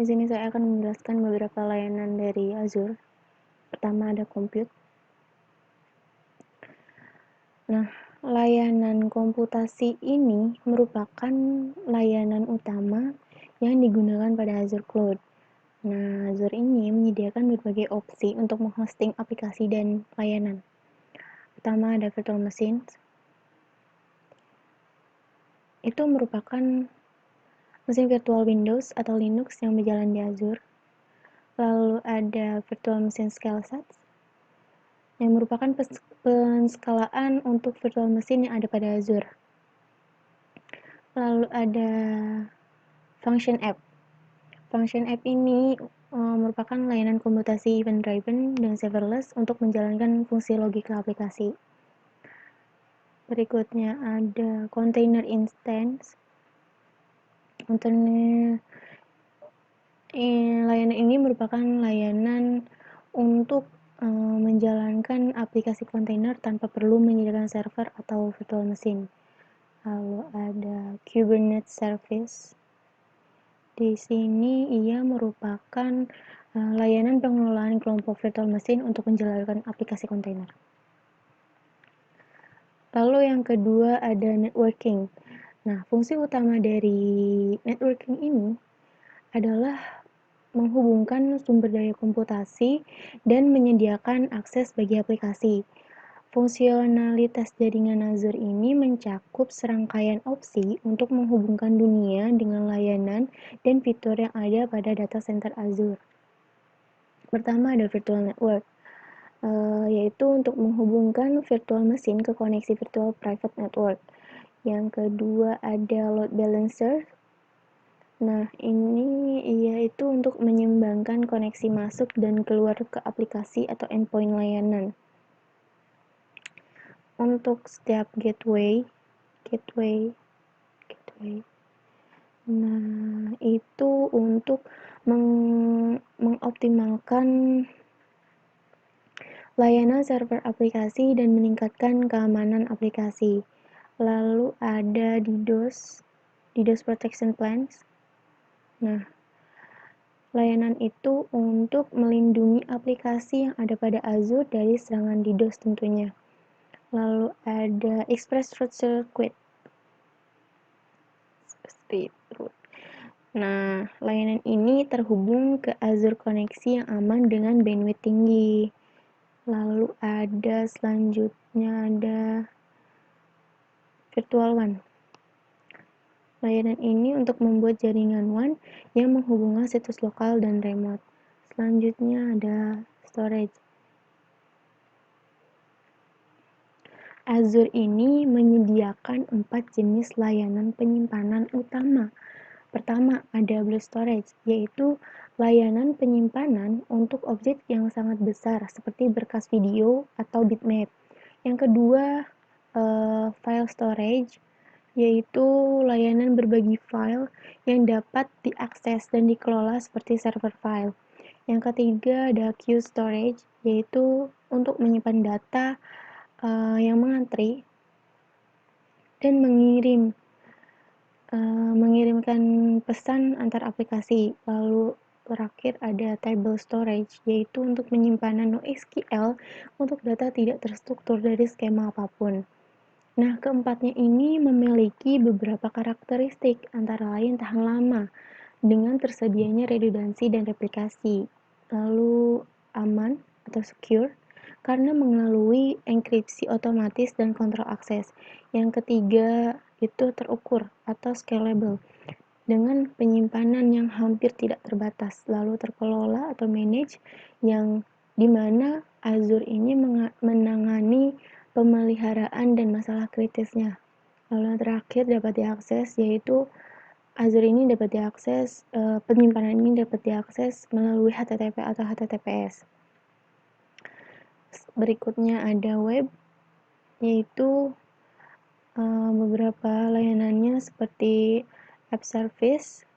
Di sini saya akan menjelaskan beberapa layanan dari Azure. Pertama ada Compute. Nah, layanan komputasi ini merupakan layanan utama yang digunakan pada Azure Cloud. Nah, Azure ini menyediakan berbagai opsi untuk menghosting aplikasi dan layanan. Pertama ada virtual machine. Itu merupakan mesin virtual Windows atau Linux yang berjalan di Azure. Lalu ada virtual machine scale-sets yang merupakan penskalaan untuk virtual machine yang ada pada Azure. Lalu ada function app. Function app ini merupakan layanan komputasi event-driven dan serverless untuk menjalankan fungsi logika aplikasi. Berikutnya ada container instance. Layanan ini merupakan layanan untuk menjalankan aplikasi kontainer tanpa perlu menyediakan server atau virtual machine. Lalu ada Kubernetes Service. Di sini ia merupakan layanan pengelolaan kelompok virtual machine untuk menjalankan aplikasi kontainer. Lalu yang kedua ada networking. Nah, fungsi utama dari networking ini adalah menghubungkan sumber daya komputasi dan menyediakan akses bagi aplikasi. Fungsionalitas jaringan Azure ini mencakup serangkaian opsi untuk menghubungkan dunia dengan layanan dan fitur yang ada pada data center Azure. Pertama ada virtual network, yaitu untuk menghubungkan virtual machine ke koneksi virtual private network. Yang kedua ada load balancer. Nah, ini yaitu untuk menyeimbangkan koneksi masuk dan keluar ke aplikasi atau endpoint layanan. Untuk setiap gateway. Nah, itu untuk mengoptimalkan layanan server aplikasi dan meningkatkan keamanan aplikasi. Lalu ada DDoS Protection Plans. Nah, layanan itu untuk melindungi aplikasi yang ada pada Azure dari serangan DDoS tentunya. Lalu ada Express Route Circuit. Nah, layanan ini terhubung ke Azure koneksi yang aman dengan bandwidth tinggi. Lalu ada selanjutnya ada Virtual WAN. Layanan ini untuk membuat jaringan WAN yang menghubungkan situs lokal dan remote. Selanjutnya ada storage. Azure ini menyediakan 4 jenis layanan penyimpanan utama. Pertama, ada Blob Storage, yaitu layanan penyimpanan untuk objek yang sangat besar seperti berkas video atau bitmap. Yang kedua, File Storage, yaitu layanan berbagi file yang dapat diakses dan dikelola seperti server file. Yang ketiga ada Queue Storage, yaitu untuk menyimpan data yang mengantri dan mengirimkan pesan antar aplikasi. Lalu terakhir ada Table Storage, yaitu untuk penyimpanan NoSQL untuk data tidak terstruktur dari skema apapun. Nah, keempatnya ini memiliki beberapa karakteristik, antara lain tahan lama, dengan tersedianya redundansi dan replikasi. Lalu aman atau secure, karena melalui enkripsi otomatis dan kontrol akses. Yang ketiga itu terukur atau scalable, dengan penyimpanan yang hampir tidak terbatas, lalu terkelola atau manage, yang dimana Azure ini menangani pemeliharaan dan masalah kritisnya. Lalu terakhir dapat diakses, yaitu Azure ini dapat diakses, penyimpanan ini dapat diakses melalui HTTP atau HTTPS. Berikutnya ada web, yaitu beberapa layanannya seperti App Service.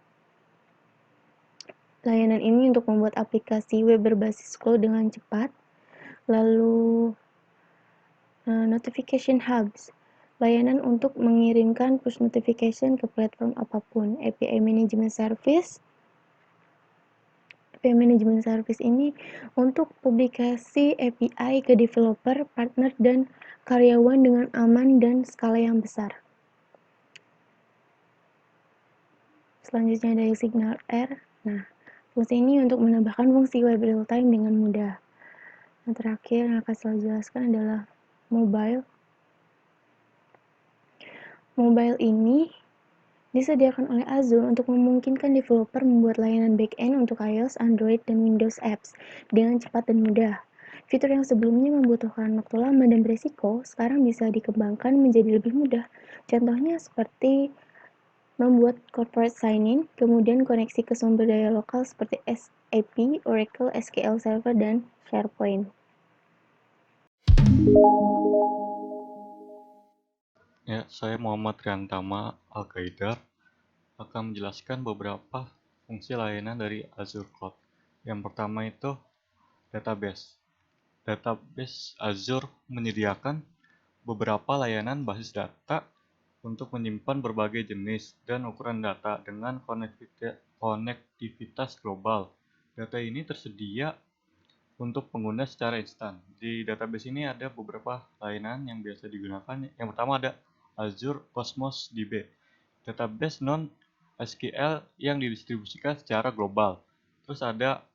Layanan ini untuk membuat aplikasi web berbasis cloud dengan cepat. Lalu Notification Hubs, layanan untuk mengirimkan push notification ke platform apapun. API Management Service, API Management Service ini untuk publikasi API ke developer, partner, dan karyawan dengan aman dan skala yang besar. Selanjutnya ada Signal R. Nah, fungsi ini untuk menambahkan fungsi web real-time dengan mudah. Yang terakhir yang akan saya jelaskan adalah mobile. Mobile ini disediakan oleh Azure untuk memungkinkan developer membuat layanan back-end untuk iOS, Android, dan Windows Apps dengan cepat dan mudah. Fitur yang sebelumnya membutuhkan waktu lama dan beresiko, sekarang bisa dikembangkan menjadi lebih mudah. Contohnya seperti membuat corporate sign-in, kemudian koneksi ke sumber daya lokal seperti SAP, Oracle, SQL Server, dan SharePoint. Ya, saya Muhammad Riantama Al-Qaidar akan menjelaskan beberapa fungsi layanan dari Azure Cloud. Yang pertama itu database. Database Azure menyediakan beberapa layanan basis data untuk menyimpan berbagai jenis dan ukuran data dengan konektivitas global. Data ini tersedia untuk pengguna secara instan. Di database ini ada beberapa layanan yang biasa digunakan. Yang pertama ada Azure Cosmos DB, database non-SQL yang didistribusikan secara global. Terus ada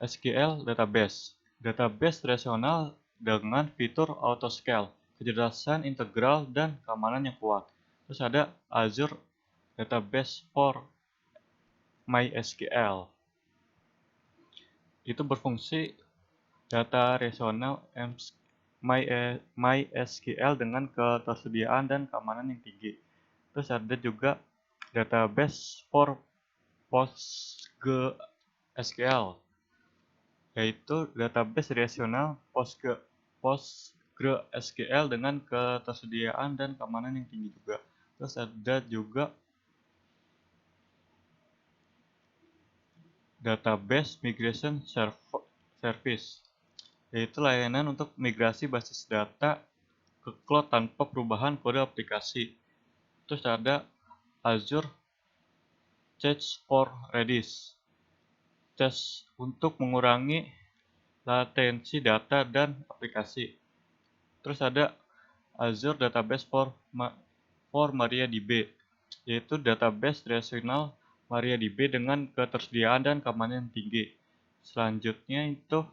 SQL Database, database relasional dengan fitur autoscale, kecerdasan integral, dan keamanan yang kuat. Terus ada Azure Database for MySQL. Itu berfungsi data relasional MySQL dengan ketersediaan dan keamanan yang tinggi. Terus ada juga database for PostgreSQL, yaitu database relasional PostgreSQL dengan ketersediaan dan keamanan yang tinggi juga. Terus ada juga database migration service, yaitu layanan untuk migrasi basis data ke cloud tanpa perubahan kode aplikasi. Terus ada Azure Cache for Redis, cache untuk mengurangi latensi data dan aplikasi. Terus ada Azure Database for MariaDB, yaitu database relasional MariaDB dengan ketersediaan dan keamanan yang tinggi. Selanjutnya itu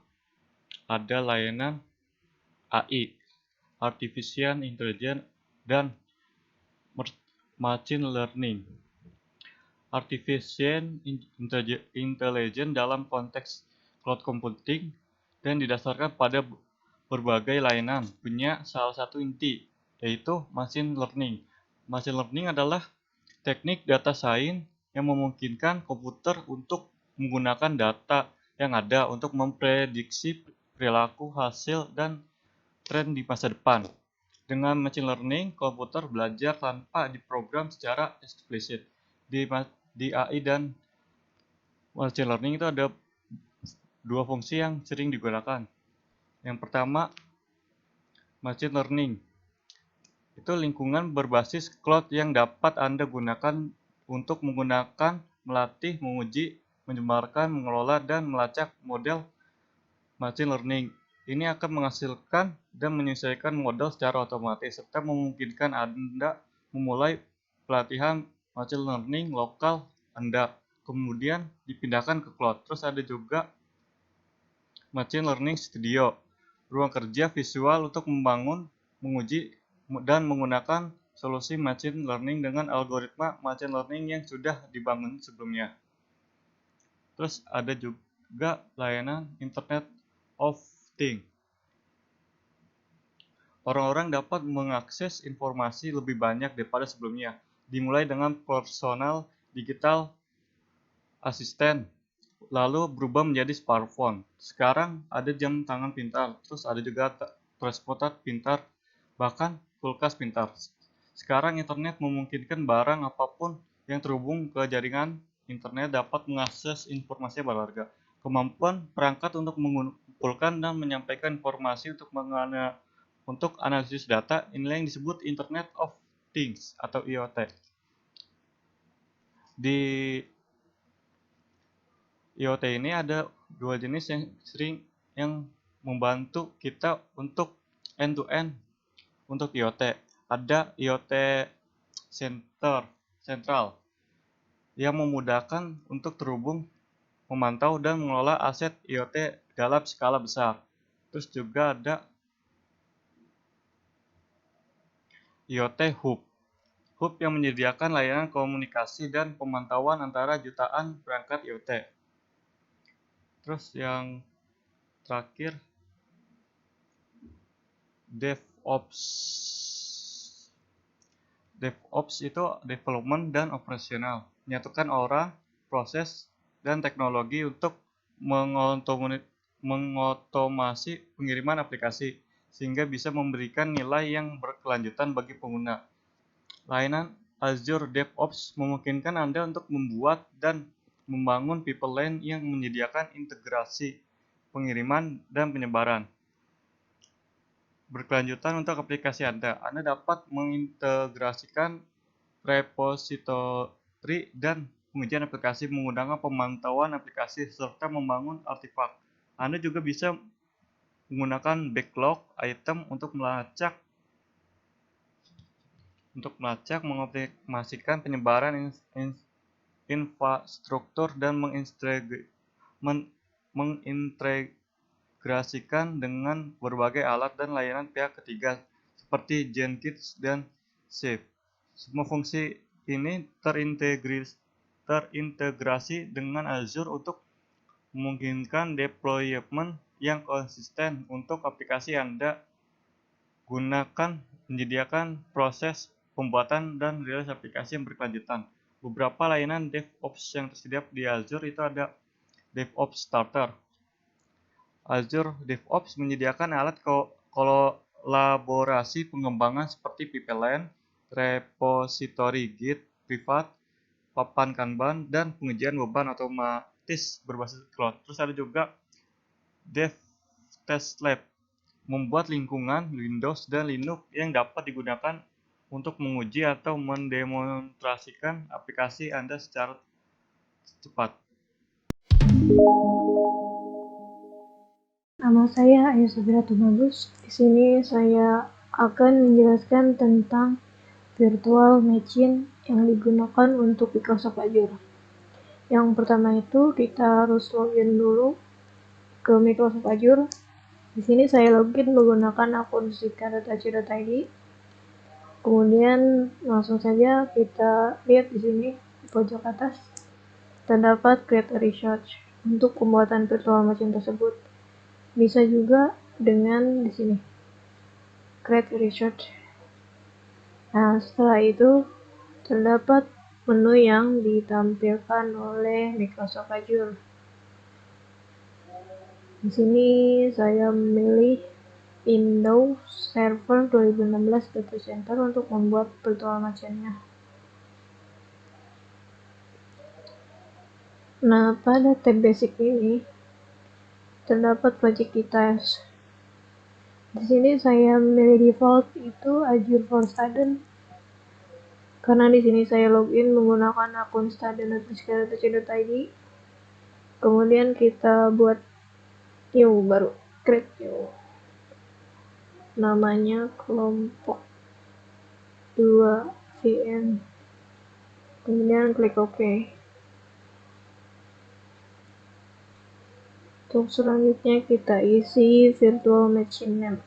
ada layanan AI, Artificial Intelligence, dan Machine Learning. Artificial Intelligence dalam konteks cloud computing dan didasarkan pada berbagai layanan punya salah satu inti, yaitu machine learning. Machine learning adalah teknik data science yang memungkinkan komputer untuk menggunakan data yang ada untuk memprediksi perilaku, hasil, dan tren di masa depan. Dengan machine learning, komputer belajar tanpa diprogram secara eksplisit. Di AI dan machine learning itu ada dua fungsi yang sering digunakan. Yang pertama, machine learning. Itu lingkungan berbasis cloud yang dapat Anda gunakan untuk menggunakan, melatih, menguji, menyebarkan, mengelola, dan melacak model machine learning. Ini akan menghasilkan dan menyesuaikan model secara otomatis, serta memungkinkan Anda memulai pelatihan machine learning lokal Anda, kemudian dipindahkan ke cloud. Terus ada juga Machine Learning Studio, ruang kerja visual untuk membangun, menguji, dan menggunakan solusi machine learning dengan algoritma machine learning yang sudah dibangun sebelumnya. Terus ada juga layanan Internet of Things. Orang-orang dapat mengakses informasi lebih banyak daripada sebelumnya, dimulai dengan personal digital assistant, lalu berubah menjadi smartphone. Sekarang ada jam tangan pintar, terus ada juga transportasi pintar, bahkan kulkas pintar. Sekarang internet memungkinkan barang apapun yang terhubung ke jaringan internet dapat mengakses informasi berharga. Kemampuan perangkat untuk mengumpulkan dan menyampaikan informasi untuk analisis data, inilah yang disebut Internet of Things atau IoT. Di IoT ini ada dua jenis yang sering yang membantu kita untuk end to end untuk IoT. Ada IoT sentral yang memudahkan untuk terhubung, memantau dan mengelola aset IoT dalam skala besar. Terus juga ada IoT Hub. Hub yang menyediakan layanan komunikasi dan pemantauan antara jutaan perangkat IoT. Terus yang terakhir DevOps. DevOps itu development dan operasional, menyatukan orang, proses, dan teknologi untuk mengotomasi pengiriman aplikasi, sehingga bisa memberikan nilai yang berkelanjutan bagi pengguna. Layanan Azure DevOps memungkinkan Anda untuk membuat dan membangun pipeline yang menyediakan integrasi pengiriman dan penyebaran berkelanjutan untuk aplikasi Anda. Anda dapat mengintegrasikan repositori dan pengujian aplikasi, menggunakan pemantauan aplikasi, serta membangun artefak. Anda juga bisa menggunakan backlog item untuk melacak, mengoptimasikan penyebaran infrastruktur dan mengintegrasikan dengan berbagai alat dan layanan pihak ketiga seperti Jenkins dan Chef. Semua fungsi ini terintegrasi dengan Azure untuk memungkinkan deployment yang konsisten untuk aplikasi Anda gunakan, menyediakan proses pembuatan dan rilis aplikasi yang berkelanjutan. Beberapa layanan DevOps yang tersedia di Azure itu ada DevOps Starter. Azure DevOps menyediakan alat kolaborasi pengembangan seperti pipeline, repositori Git privat, papan Kanban, dan pengujian beban otomatis berbasis cloud. Terus ada juga DevTestLab, membuat lingkungan Windows dan Linux yang dapat digunakan untuk menguji atau mendemonstrasikan aplikasi Anda secara cepat. Nama saya Ayu Sabira Tubagus. Di sini saya akan menjelaskan tentang virtual machine yang digunakan untuk Microsoft Azure. Yang pertama itu kita harus login dulu ke Microsoft Azure. Di sini saya login menggunakan akun sika.ac.id. Kemudian langsung saja kita lihat di sini di pojok atas terdapat create a research untuk pembuatan virtual machine tersebut. Bisa juga dengan di sini create research. Nah, setelah itu terdapat menu yang ditampilkan oleh Microsoft Azure. Di sini saya memilih Windows Server 2016 Data Center untuk membuat virtual machine-nya. Nah, pada tab basic ini terdapat project details. Di sini saya memilih default itu Azure for Student karena di sini saya login menggunakan akun student.ac.id. Kemudian kita buat new baru, create new. Namanya kelompok 2 VM. Kemudian klik OK. Untuk selanjutnya kita isi virtual machine name.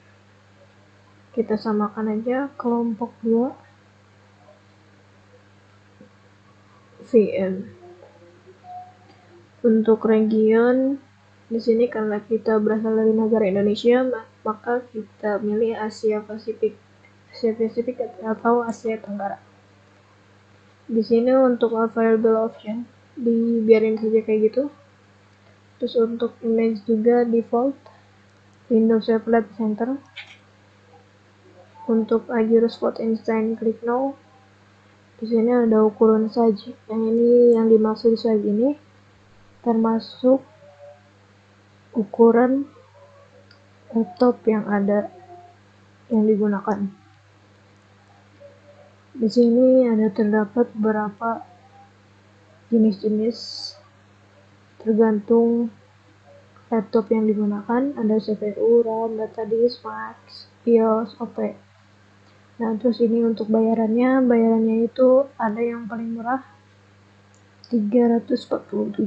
Kita samakan aja kelompok 2 VM. Untuk region di sini karena kita berasal dari negara Indonesia, maka kita pilih Asia Pasifik atau Asia Tenggara. Di sini untuk available option dibiarin saja kayak gitu. Terus untuk image juga default Windows Server Data Center. Untuk Azure Spot Instance klik no. Di sini ada ukuran size. Yang ini yang dimaksud size ini termasuk ukuran laptop yang digunakan. Di sini ada terdapat beberapa jenis-jenis tergantung laptop yang digunakan, ada CPU, RAM, data disk, Max, BIOS, OP. Nah, terus ini untuk bayarannya itu ada yang paling murah 347,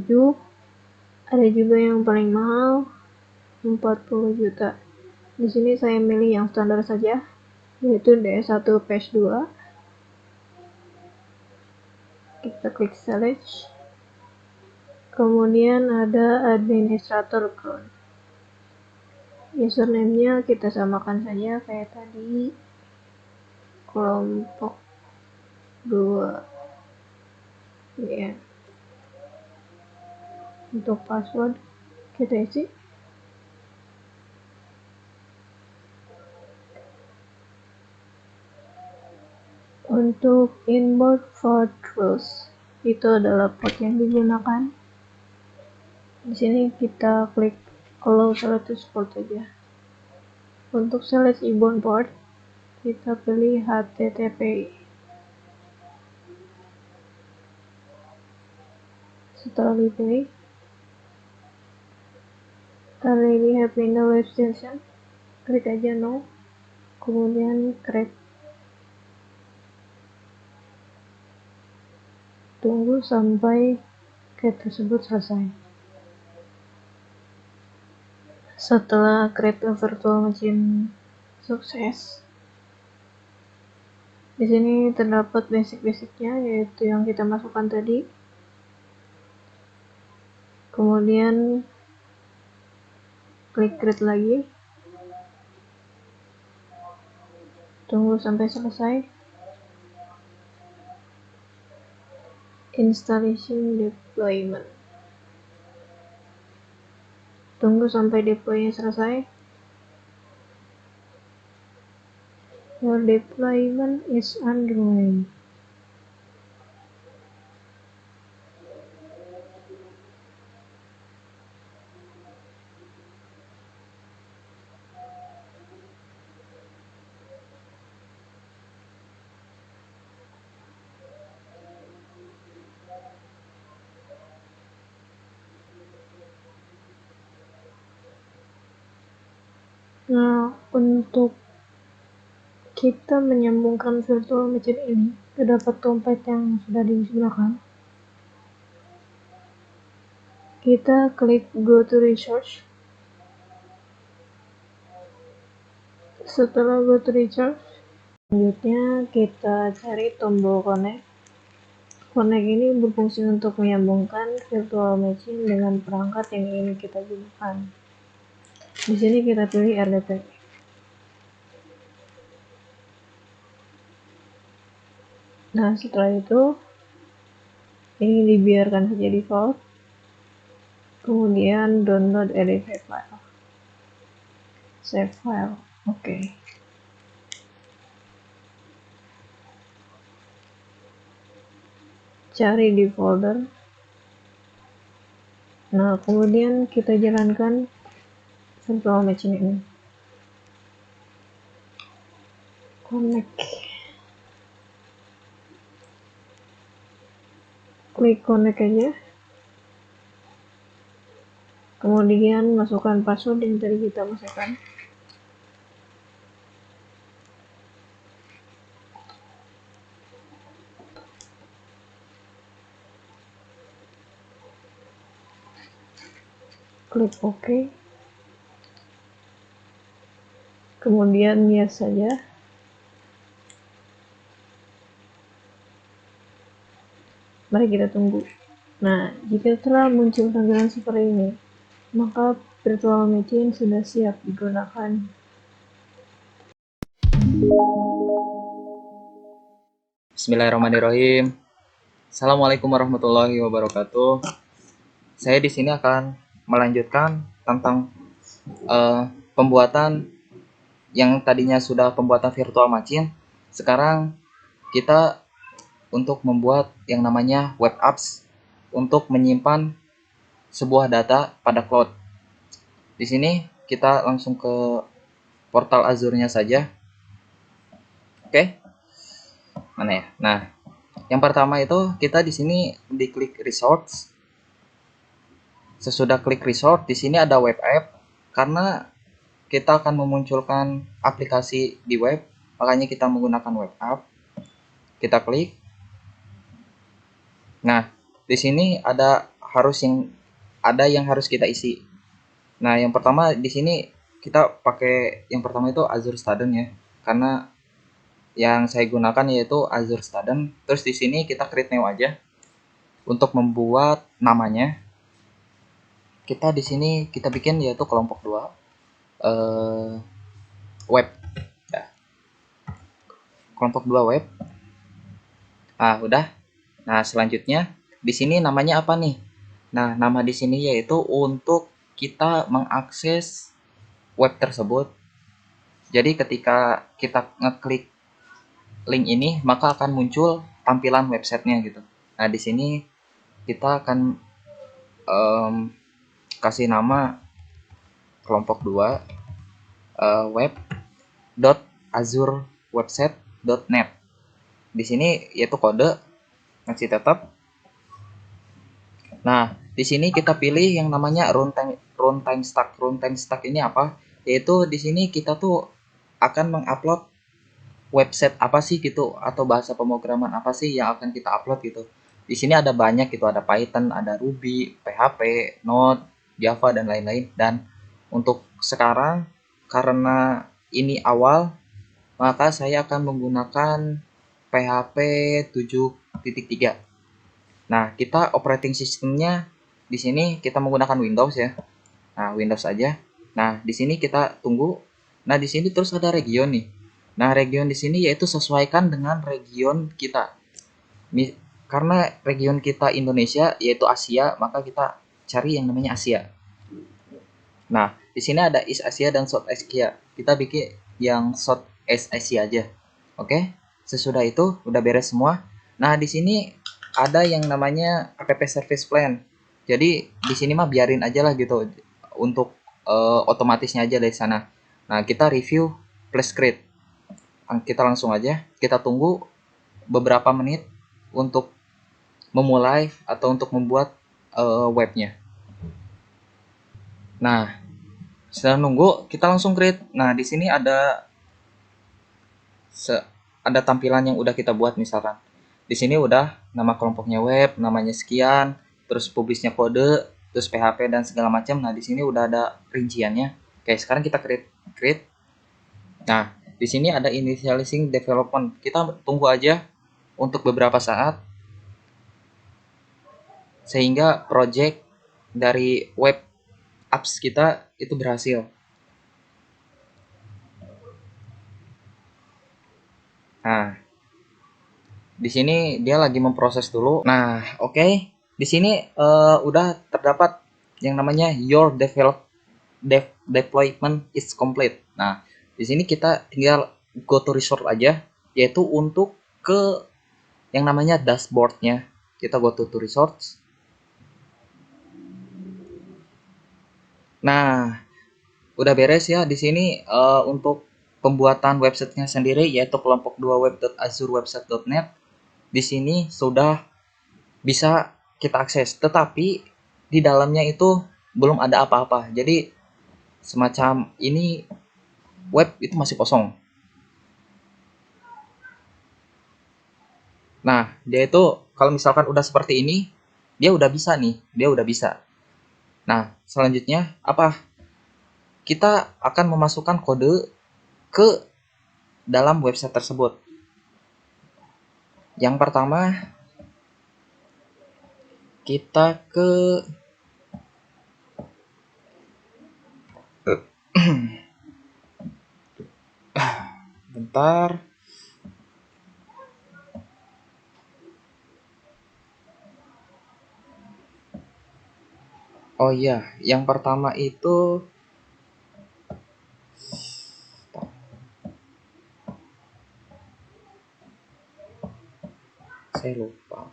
ada juga yang paling mahal 40 juta. Di sini saya milih yang standar saja, yaitu DS1 PS2. Kita klik select. Kemudian ada administrator account. Username-nya kita samakan saja kayak tadi, kelompok 2 ya. Untuk password kita isi. Untuk inbound fortress itu adalah port yang digunakan. Di sini kita klik allow 100 port aja. Untuk select inbound port kita pilih HTTPI. Setelah dipilih, karena ini have window extension, klik aja no, kemudian create. Tunggu sampai create tersebut selesai. Setelah create a virtual machine sukses, di sini terdapat basic-basicnya, yaitu yang kita masukkan tadi. Kemudian klik create lagi, tunggu sampai selesai. Installation deployment, tunggu sampai deploynya selesai. Your deployment is underway. Nah, untuk kita menyambungkan virtual machine ini ke dapat dompet yang sudah digunakan, kita klik go to research. Setelah go to research, selanjutnya kita cari tombol connect. Connect ini berfungsi untuk menyambungkan virtual machine dengan perangkat yang ingin kita gunakan. Di sini kita pilih RDP. Nah, setelah itu ini dibiarkan saja default. Kemudian download RDP file. Save file. Oke. Cari di folder. Nah, kemudian kita jalankan virtual machine ini. Connect. Klik connect aja. Kemudian masukkan password yang tadi kita masukkan. Klik OK. Kemudian yes saja. Mari kita tunggu. Nah, jika telah muncul tampilan seperti ini, maka virtual machine sudah siap digunakan. Bismillahirrahmanirrahim. Assalamualaikum warahmatullahi wabarakatuh. Saya di sini akan melanjutkan tentang pembuatan yang tadinya sudah pembuatan virtual machine. Sekarang kita untuk membuat yang namanya web apps untuk menyimpan sebuah data pada cloud. Di sini kita langsung ke portal Azure-nya saja. Oke. Mana ya? Nah, yang pertama itu kita di sini diklik resource. Sesudah klik resort, di sini ada web app. Karena kita akan memunculkan aplikasi di web, makanya kita menggunakan web app. Kita klik. Nah, di sini ada yang harus kita isi. Nah, yang pertama di sini kita pakai yang pertama itu Azure Student ya. Karena yang saya gunakan yaitu Azure Student. Terus di sini kita create new aja. Untuk membuat namanya, kita di sini kita bikin yaitu kelompok 2 web. Ya. Kelompok 2 web. Udah. Nah, selanjutnya di sini namanya apa nih? Nah, nama di sini yaitu untuk kita mengakses web tersebut. Jadi ketika kita ngeklik link ini, maka akan muncul tampilan websitenya gitu. Nah, di sini kita akan kasih nama kelompok 2 web.azurewebsite.net. Di sini yaitu kode masih tetap. Nah, di sini kita pilih yang namanya runtime stack. Runtime stack ini apa? Yaitu di sini kita tuh akan mengupload website apa sih gitu, atau bahasa pemrograman apa sih yang akan kita upload gitu. Di sini ada banyak gitu, ada Python, ada Ruby, PHP, Node, Java dan lain-lain. Dan untuk sekarang karena ini awal, maka saya akan menggunakan PHP 7.3. Nah, kita operating systemnya di sini kita menggunakan Windows ya. Nah, Windows aja. Nah, di sini kita tunggu. Nah, di sini terus ada region nih. Nah, region di sini yaitu sesuaikan dengan region kita. Karena region kita Indonesia yaitu Asia, maka kita cari yang namanya Asia. Nah, di sini ada East Asia dan South Asia. Kita bikin yang South East Asia aja. Oke? Sesudah itu udah beres semua. Nah, di sini ada yang namanya app service plan. Jadi di sini mah biarin aja lah gitu untuk otomatisnya aja dari sana. Nah, kita review plus create. Kita langsung aja, kita tunggu beberapa menit untuk memulai atau untuk membuat webnya. Nah, setelah nunggu, kita langsung create. Nah, di sini ada tampilan yang udah kita buat misalkan. Di sini udah nama kelompoknya web, namanya sekian, terus publishnya kode, terus PHP dan segala macam. Nah, di sini udah ada rinciannya. Oke, sekarang kita create. Nah, di sini ada initializing development. Kita tunggu aja untuk beberapa saat sehingga project dari web apps kita itu berhasil. Nah, di sini dia lagi memproses dulu. Nah, oke. Di sini udah terdapat yang namanya your deployment is complete. Nah, di sini kita tinggal go to resort aja, yaitu untuk ke yang namanya dashboardnya. Kita go to resorts. Nah, udah beres ya di sini untuk pembuatan websitenya sendiri yaitu kelompok 2 web.azurewebsite.net. Di sini sudah bisa kita akses, tetapi di dalamnya itu belum ada apa-apa. Jadi semacam ini web itu masih kosong. Nah, dia itu kalau misalkan udah seperti ini, dia udah bisa nih, dia udah bisa. Nah, selanjutnya apa? Kita akan memasukkan kode ke dalam website tersebut. Yang pertama, kita ke bentar. Oh iya, yang pertama itu saya lupa.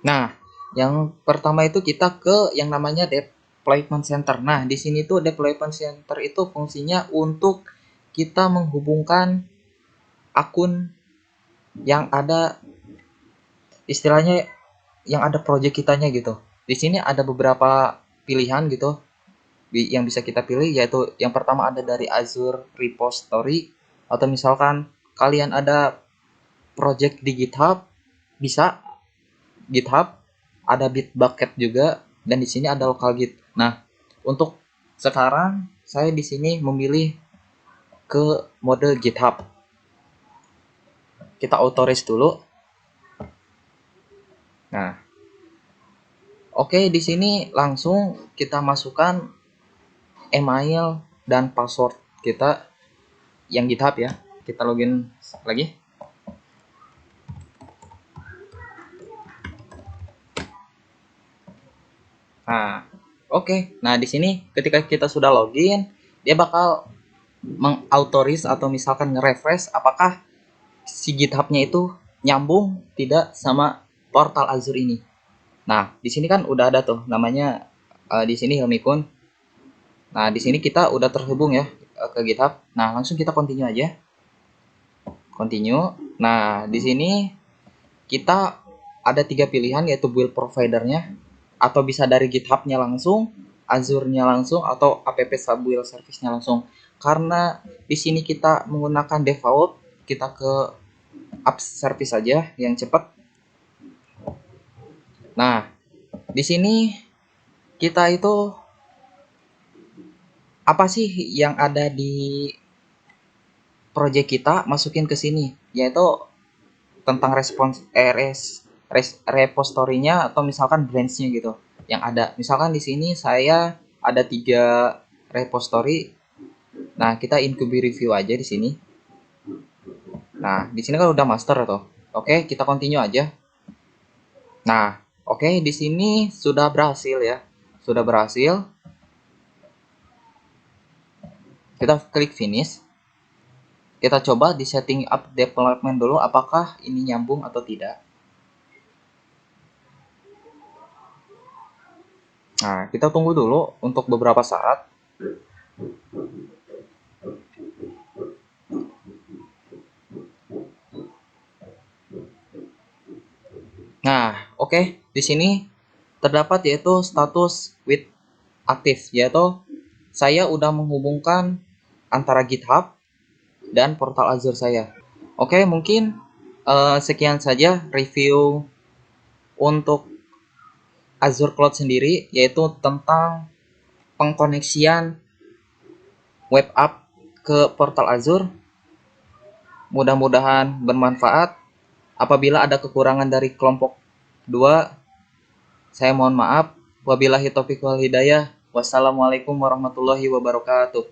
Nah, yang pertama itu kita ke yang namanya deployment center. Nah, di sini tuh deployment center itu fungsinya untuk kita menghubungkan akun yang ada istilahnya yang ada project kitanya gitu. Di sini ada beberapa pilihan gitu yang bisa kita pilih, yaitu yang pertama ada dari Azure Repository, atau misalkan kalian ada project di GitHub, bisa GitHub, ada Bitbucket juga, dan di sini ada local Git. Nah, untuk sekarang saya di sini memilih ke mode GitHub. Kita authorize dulu. Nah, oke, di sini langsung kita masukkan email dan password kita yang GitHub ya. Kita login lagi. Nah, oke. Nah, di sini ketika kita sudah login, dia bakal mengautoris atau misalkan nge-refresh apakah si GitHub-nya itu nyambung tidak sama portal Azure ini. Nah, di sini kan udah ada tuh namanya di sini Helmikun. Nah, di sini kita udah terhubung ya ke GitHub. Nah, langsung kita continue aja. Continue. Nah, di sini kita ada 3 pilihan, yaitu build providernya, atau bisa dari GitHub-nya langsung, Azure-nya langsung, atau app subbuild service-nya langsung. Karena di sini kita menggunakan default, kita ke app service saja yang cepat. Nah, di sini kita itu apa sih yang ada di project kita masukin ke sini, yaitu tentang repository-nya atau misalkan branch-nya gitu yang ada. Misalkan di sini saya ada 3 repository. Nah, kita incubate review aja di sini. Nah, di sini kan udah master tuh. Oke, kita continue aja. Nah, oke, di sini sudah berhasil ya. Sudah berhasil. Kita klik finish. Kita coba di setting up development dulu apakah ini nyambung atau tidak. Nah, kita tunggu dulu untuk beberapa saat. Nah, oke, di sini terdapat yaitu status with aktif, yaitu saya udah menghubungkan antara GitHub dan portal Azure saya. Oke, mungkin sekian saja review untuk Azure Cloud sendiri, yaitu tentang pengkoneksian web app ke portal Azure. Mudah-mudahan bermanfaat. Apabila ada kekurangan dari kelompok 2, saya mohon maaf. Wabillahi taufiq wal hidayah. Wassalamualaikum warahmatullahi wabarakatuh.